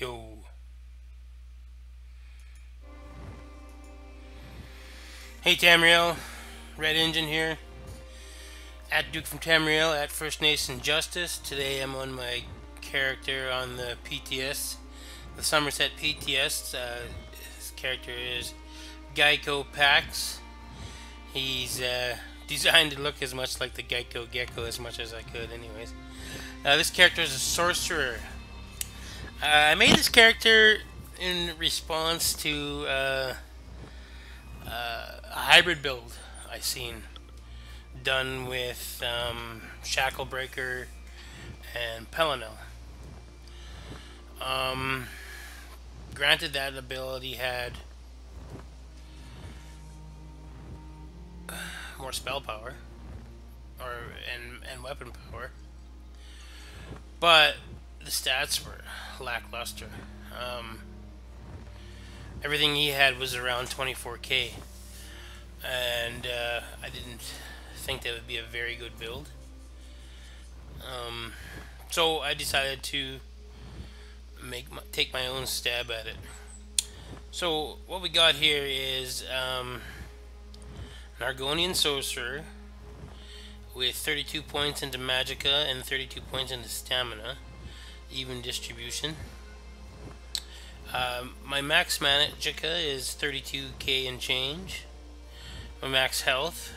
Yo. Hey Tamriel, Red Engine here. At Duke from Tamriel at First Nation Justice. Today I'm on my character on the PTS, the Summerset PTS. His character is Geico Pax. He's designed to look as much like the Geico Gecko as much as I could anyways. This character is a sorcerer. I made this character in response to a hybrid build I seen done with Shacklebreaker and Pelinel. Granted, that ability had more spell power and weapon power, but the stats were lackluster. Everything he had was around 24k, and I didn't think that would be a very good build. So I decided to take my own stab at it. So what we got here is an Argonian sorcerer with 32 points into Magicka and 32 points into Stamina, even distribution. My max Magicka is 32k and change. My max health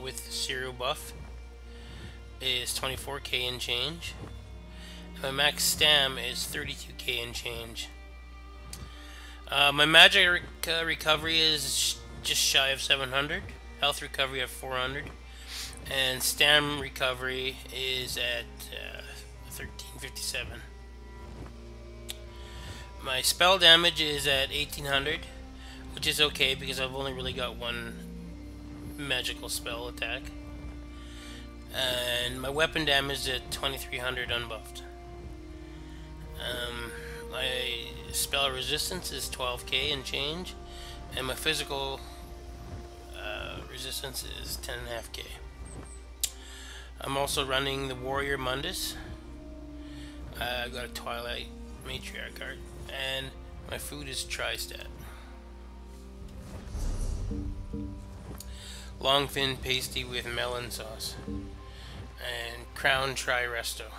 with Serial buff is 24k and change. My max stam is 32k and change. My magic recovery is just shy of 700. Health recovery at 400. And stam recovery is at 1357. My spell damage is at 1800, which is okay because I've only really got one magical spell attack. And my weapon damage is at 2300 unbuffed. My spell resistance is 12k and change, and my physical resistance is 10.5k. I'm also running the Warrior Mundus. I got a Twilight Matriarch card, and my food is Tri-Stat. Longfin pasty with melon sauce, and Crown Tri-Resto.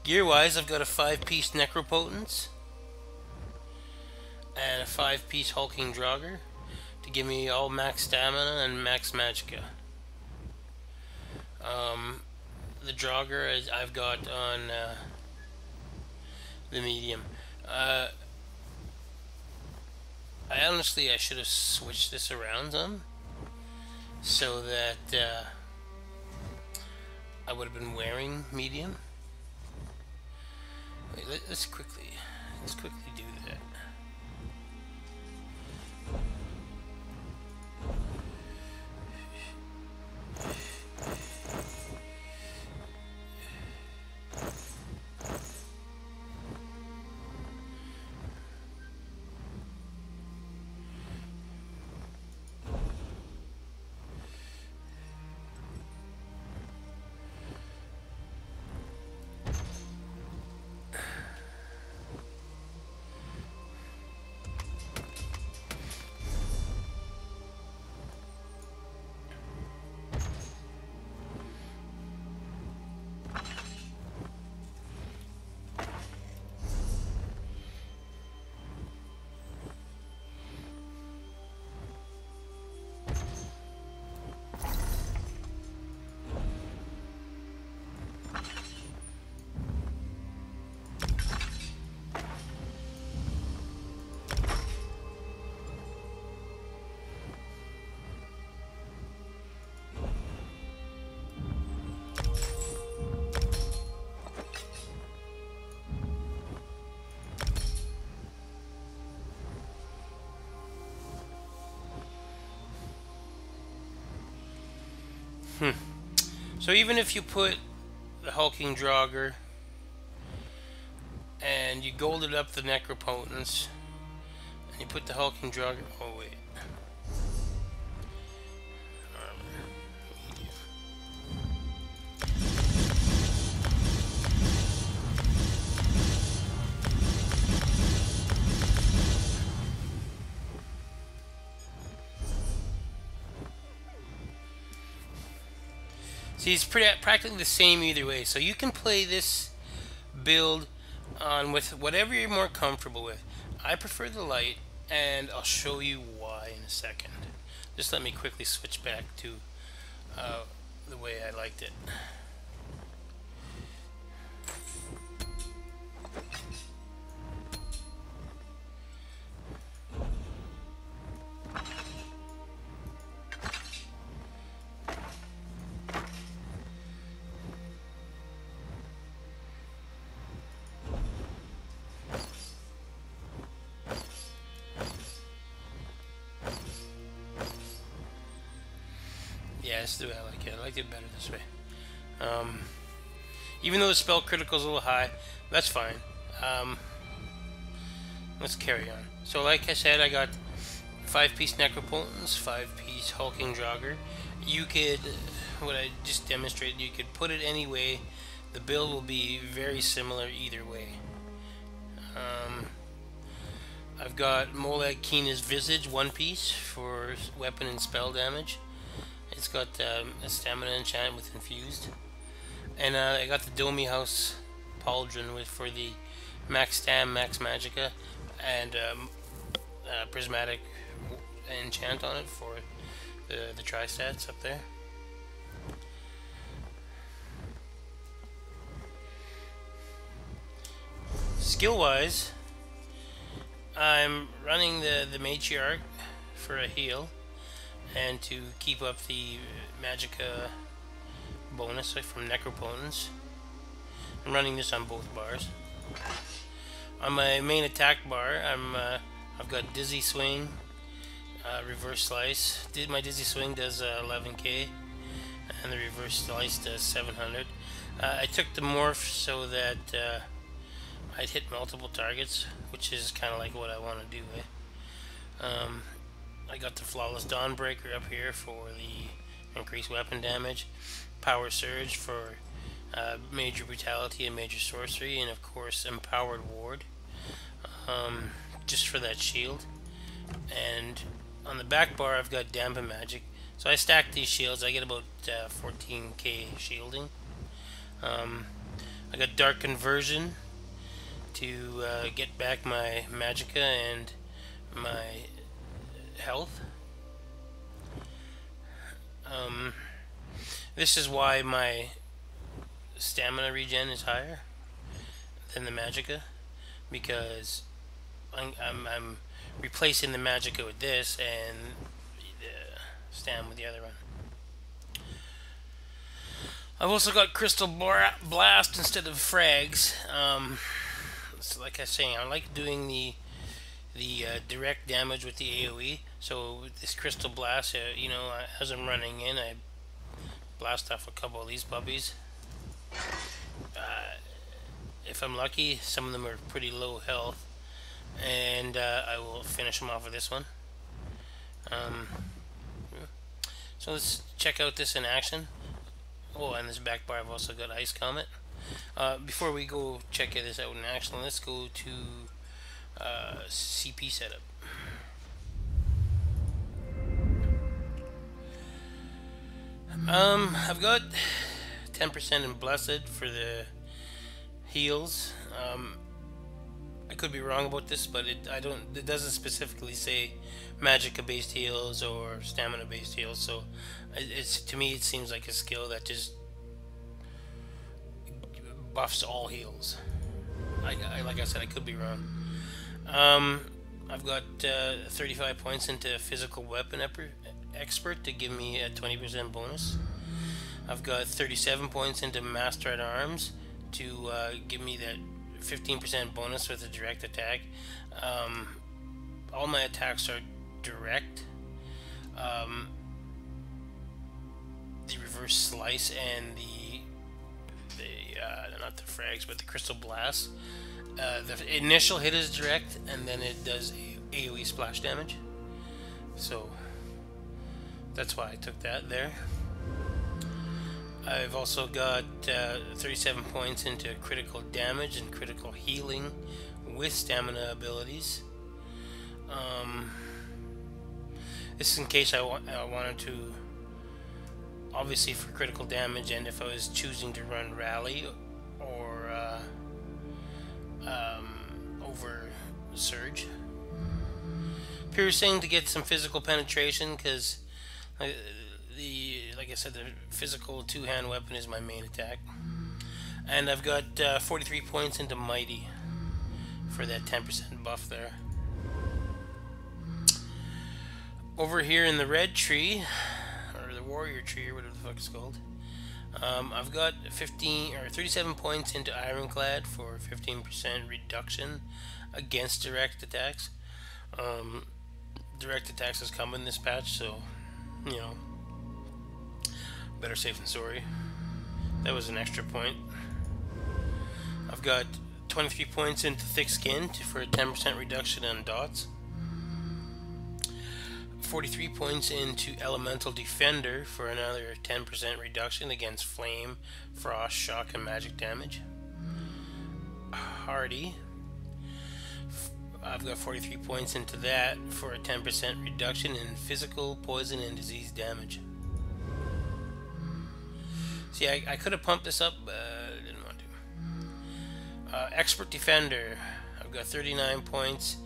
Gear-wise, I've got a 5-piece Necropotence and a 5-piece Hulking Draugr to give me all max stamina and max magicka. The Draugr I've got on the medium. I should have switched this around some so that I would have been wearing medium. Wait, let's quickly do that. So even if you put the Hulking Draugr and you golded up the Necropotence and you put the Hulking Draugr, oh wait, armor, medium. See, it's practically the same either way. So you can play this build on with whatever you're more comfortable with. I prefer the light, and I'll show you why in a second. Just let me quickly switch back to the way I liked it. Yeah, that's the way I like it. I like it better this way. Even though the spell critical is a little high, that's fine. Let's carry on. So like I said, I got 5-piece Necropotence, 5-piece Hulking Jogger. You could, what I just demonstrated, you could put it any way. The build will be very similar either way. I've got Molag Keena's Visage, 1-piece for weapon and spell damage. It's got a stamina enchant with infused, and I got the Domi House Pauldron for the max stam, max magicka, and prismatic enchant on it for the tri-stats up there. Skill wise, I'm running the matriarch for a heal and to keep up the magicka bonus from Necropotence. I'm running this on both bars. On my main attack bar, I've got Dizzy Swing, Reverse Slice. My Dizzy Swing does 11k, and the Reverse Slice does 700. I took the morph so that I'd hit multiple targets, which is kind of like what I want to do. I got the Flawless Dawnbreaker up here for the increased weapon damage, Power Surge for Major Brutality and Major Sorcery, and of course Empowered Ward, just for that shield. And on the back bar I've got Dampen Magic. So I stack these shields, I get about 14k shielding. I got Dark Conversion to get back my magicka and my health. This is why my stamina regen is higher than the magicka, because I'm replacing the magicka with this and the stam with the other one. I've also got Crystal Blast instead of frags. So like I was saying, I like doing the direct damage with the AoE. So with this Crystal Blast, you know, as I'm running in, I blast off a couple of these puppies. If I'm lucky, some of them are pretty low health, and I will finish them off with this one. So let's check out this in action. Oh, and this back bar I've also got Ice Comet. Before we go check this out in action, let's go to CP setup. I've got 10% in Blessed for the heals. I could be wrong about this, but it doesn't specifically say magicka based heals or stamina based heals. So to me it seems like a skill that just buffs all heals. Like I said, I could be wrong. I've got 35 points into Physical Weapon Expert to give me a 20% bonus. I've got 37 points into Master at Arms to give me that 15% bonus with a direct attack. All my attacks are direct. The Reverse Slice and the not the frags, but the Crystal Blast. The initial hit is direct, and then it does AoE splash damage. So that's why I took that there. I've also got 37 points into critical damage and critical healing with stamina abilities. This is in case I wanted to obviously for critical damage, and if I was choosing to run rally or over surge. Piercing to get some physical penetration, because like I said, the physical two-hand weapon is my main attack. And I've got 43 points into mighty for that 10% buff there. Over here in the red tree, or the warrior tree, or whatever the fuck it's called, I've got 37 points into ironclad for 15% reduction against direct attacks. Direct attacks has come in this patch, so you know, better safe than sorry. That was an extra point. I've got 23 points into thick skin for a 10% reduction on dots. 43 points into elemental defender for another 10% reduction against flame, frost, shock, and magic damage. Hardy, I've got 43 points into that for a 10% reduction in physical, poison, and disease damage. See, I could have pumped this up, but I didn't want to. Expert Defender, I've got 39 points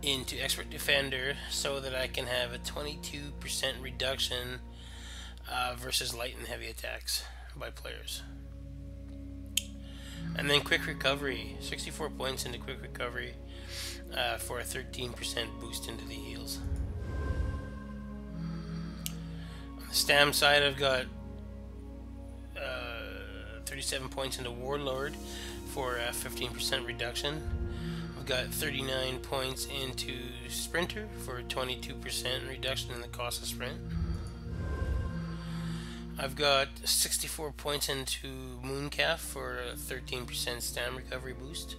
into Expert Defender so that I can have a 22% reduction versus light and heavy attacks by players. And then Quick Recovery, 64 points into Quick Recovery for a 13% boost into the heals. On the Stam side, I've got 37 points into Warlord for a 15% reduction. I've got 39 points into Sprinter for a 22% reduction in the cost of sprint. I've got 64 points into Mooncalf for a 13% Stam recovery boost.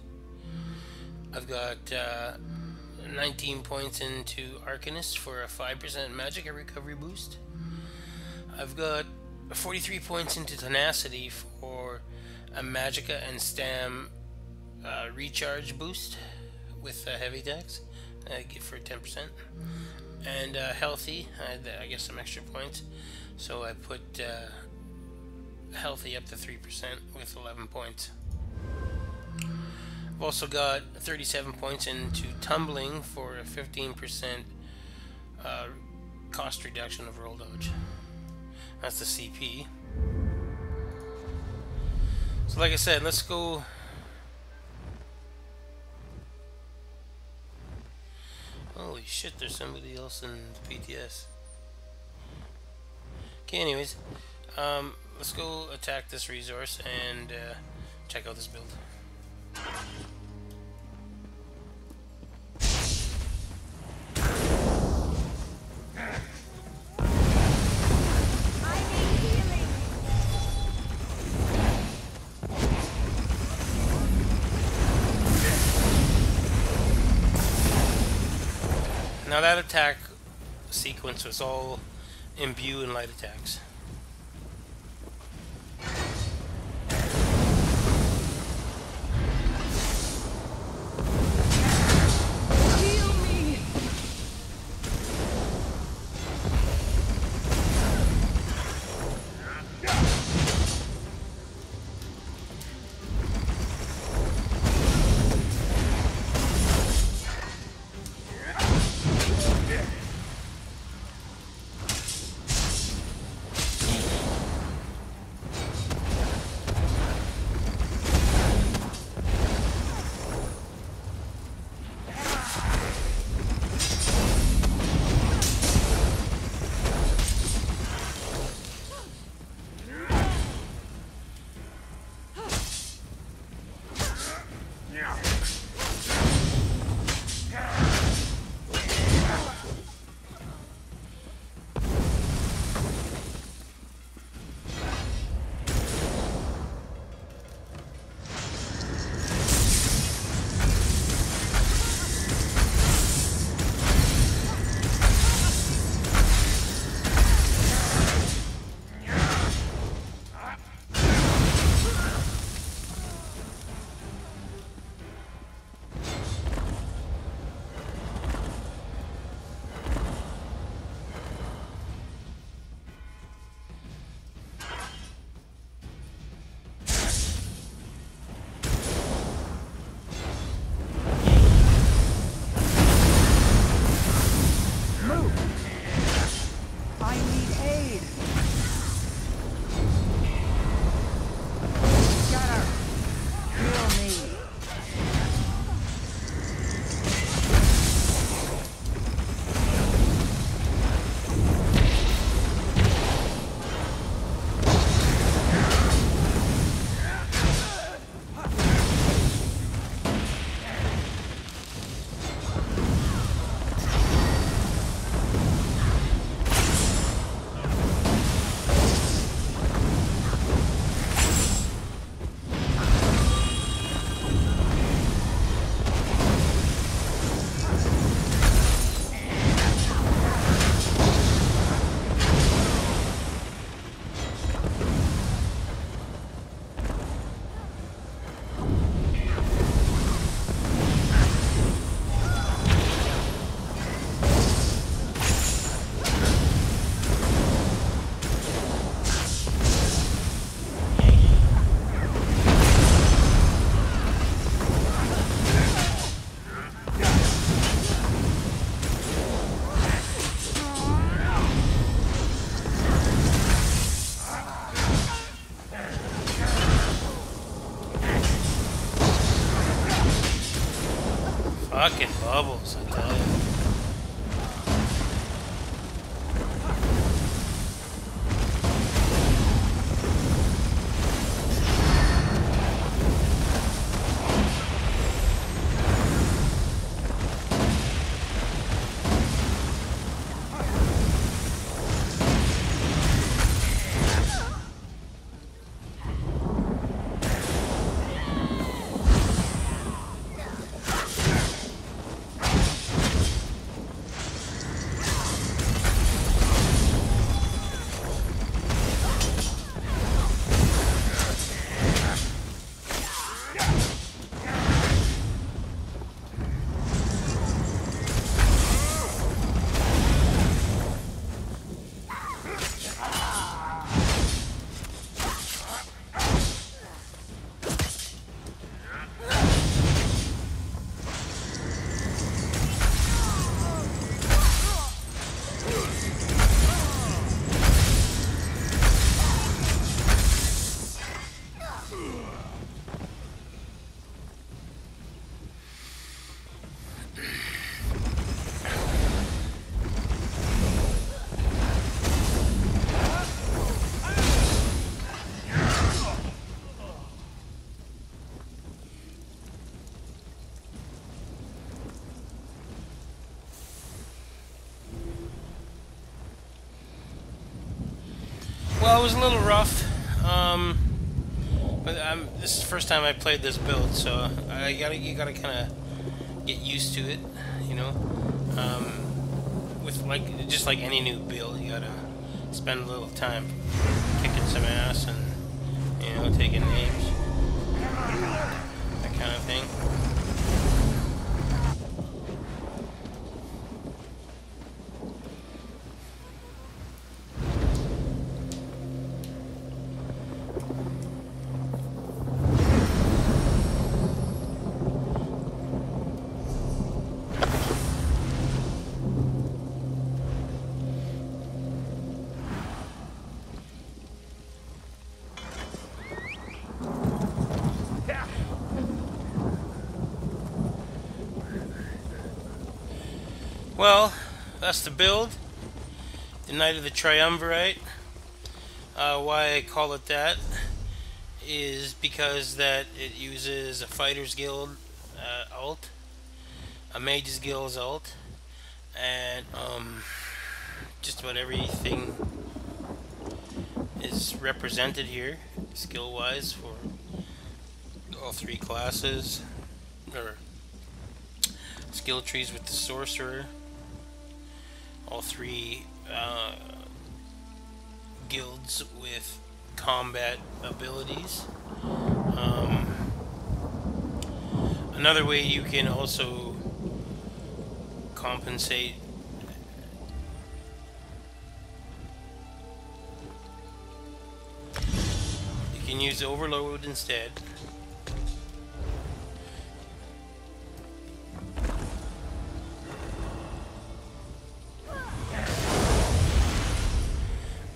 I've got 19 points into Arcanist for a 5% magic recovery boost. I've got 43 points into Tenacity for a Magicka and Stam recharge boost with heavy attacks, for 10%. And Healthy, I guess some extra points, so I put Healthy up to 3% with 11 points. I've also got 37 points into Tumbling for a 15% cost reduction of roll dodge. That's the CP. So like I said, let's go. Holy shit, there's somebody else in PTS. Okay, anyways, let's go attack this resource and check out this build. Now that attack sequence was all imbue and light attacks. Fucking bubbles, I tell you. Well, it was a little rough, but this is the first time I played this build, so you gotta kind of get used to it, you know. With just like any new build, you gotta spend a little time kicking some ass and, you know, taking names, that kind of thing. Well, that's the build. The Knight of the Triumvirate. Why I call it that is because that it uses a Fighter's Guild ult, a Mage's Guild ult, and just about everything is represented here, skill-wise, for all three classes, or skill trees with the Sorcerer. All three guilds with combat abilities. Another way you can also compensate you can use Overload instead.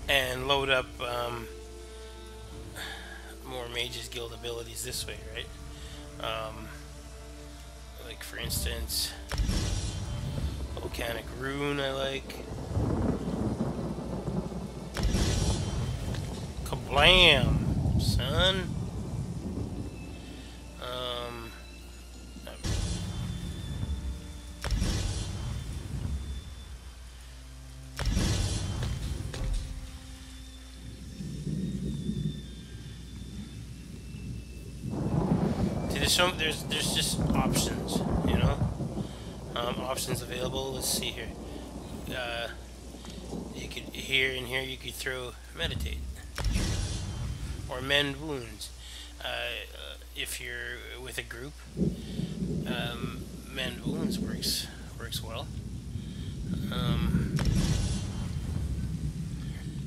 And load up more Mage's Guild abilities this way, right? Like for instance, Volcanic Rune I like. Kablam, son! There's just options, you know. Options available. Let's see here. You could here you could throw meditate or mend wounds. If you're with a group, mend wounds works well.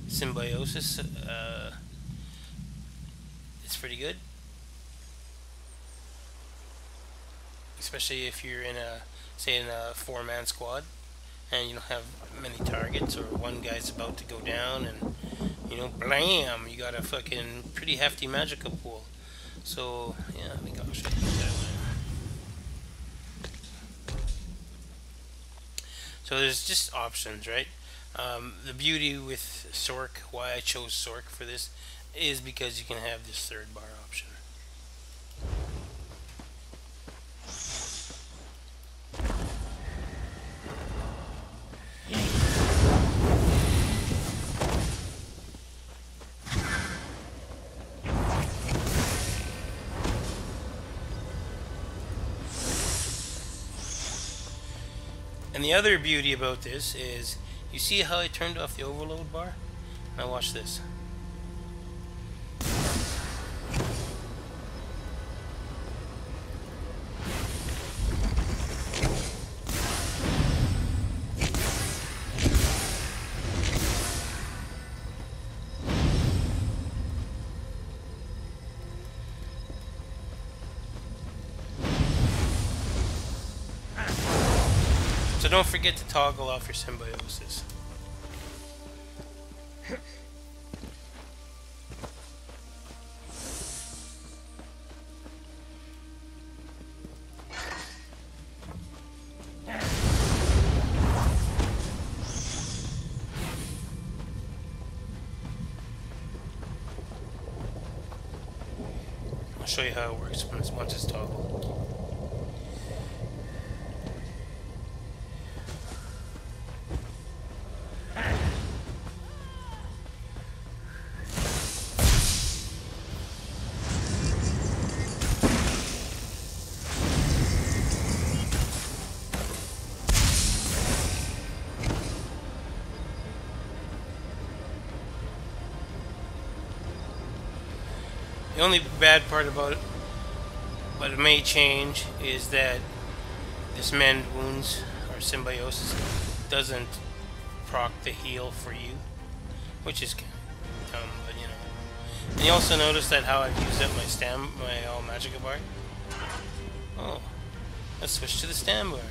Symbiosis, it's pretty good. Especially if you're in a, say, in a 4-man squad and you don't have many targets, or one guy's about to go down and, you know, blam, you got a fucking pretty hefty magical pool. So yeah, I think I'll show you that one. So there's just options, right? The beauty with Sork, why I chose Sork for this, is because you can have this third bar option. And the other beauty about this is, you see how I turned off the overload bar? Now watch this. So don't forget to toggle off your symbiosis. I'll show you how it works once it's toggled. The only bad part about it, but it may change, is that this mend wounds or symbiosis doesn't proc the heal for you, which is kind of dumb, but you know. And you also notice that how I've used up my all magica bar. Oh, let's switch to the stam bar.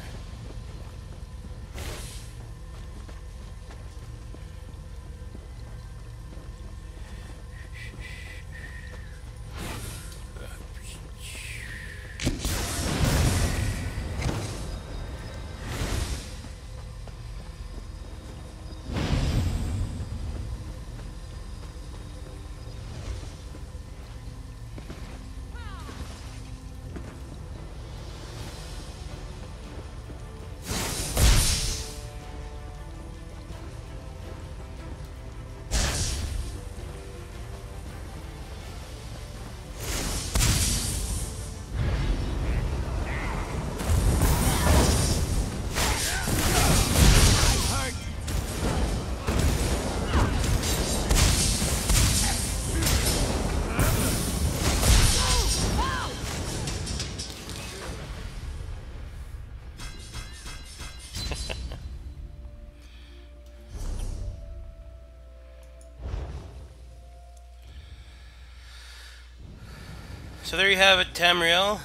So there you have it, Tamriel,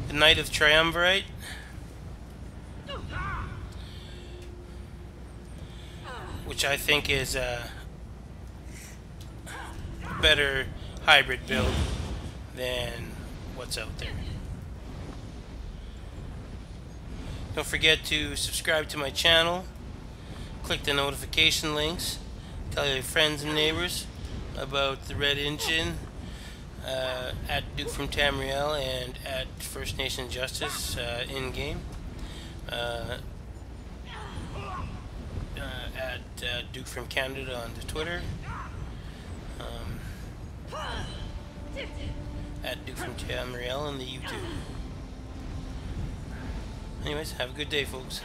the Knight of Triumvirate. Which I think is a better hybrid build than what's out there. Don't forget to subscribe to my channel, click the notification links, tell your friends and neighbors about the Red Engine, at Duke from Tamriel and at First Nation Justice in-game, at Duke from Canada on the Twitter, at Duke from Tamriel on the YouTube. Anyways, have a good day, folks.